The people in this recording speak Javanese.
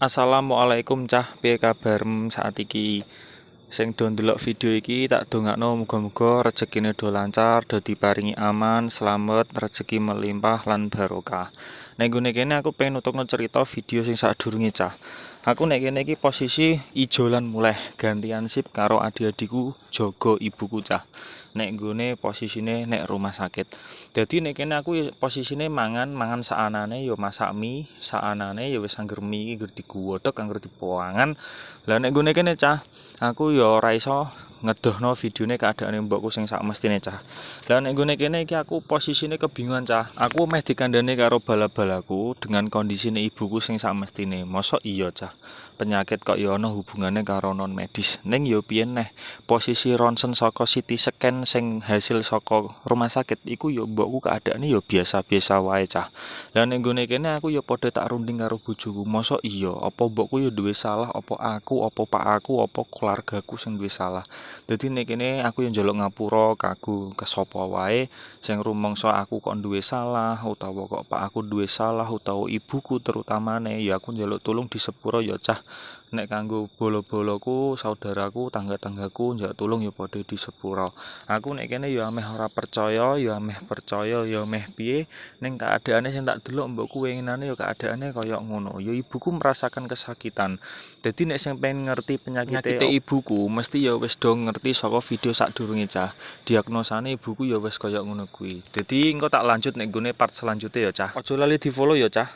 Assalamualaikum cah, piye kabarmu saat iki? Sing do ndelok video iki tak dongakno muga-muga rezekine do lancar, do diparingi aman, slamet, rezeki melimpah lan barokah. Nek gone kene aku pengen nutugno cerita video sing sadurunge cah. Aku nek kene iki posisi ijo lan muleh gantian sip karo adik-adikku jaga ibuku cah. Nek gone posisine nek rumah sakit. Dadi nek kene aku posisine mangan saanane ya masak mie, saanane ya wis angger mie iki angger diguwodhog, angger dipoangan. Lah nek gone kene cah, aku ya ora iso ngedohno videone keadaane mbokku sing sakmestine cah. Lah nek gone kene iki aku posisine kebingungan cah. Aku meh dikandani karo bala-balaku dengan kondisine ibuku sing sakmestine. Mosok iya cah. Penyakit kok ya ana hubungane karo non medis. Ning ya piye neh, posisi ronsen saka CT scan sing hasil saka rumah sakit iku ya mbokku keadaane ya biasa-biasa wae cah. Lah nek gone kene aku ya padha tak runding karo bojoku. Mosok iya apa mbokku ya duwe salah, apa aku, apa pak aku, apa keluargaku sing duwe salah. Dadi nek kene aku ya njaluk ngapura kagu ke sapa wae sing rumangsa aku kok duwe salah utawa kok pak aku duwe salah utawa ibuku terutamane ya aku njaluk tulung di sepura ya cah. Nek kanggo bolo-boloku, saudaraku, tangga-tanggaku njaluk tulung ya padha di sepura. Aku nek kene ya ameh ora percaya, ya ameh percaya, ya ameh piye ning keadaane sing tak delok mbokku winginane ya keadaane kaya ngono. Ya ibuku merasakan kesakitan. Dadi nek sing pengen ngerti penyakite ibuku mesti ya wis do ngerti saka video sadurunge cah. Diagnosane ibuku ya wis kaya ngono kuwi. Dadi engko tak lanjut nek nggone part selanjutnya ya cah. Aja lali di-follow ya cah.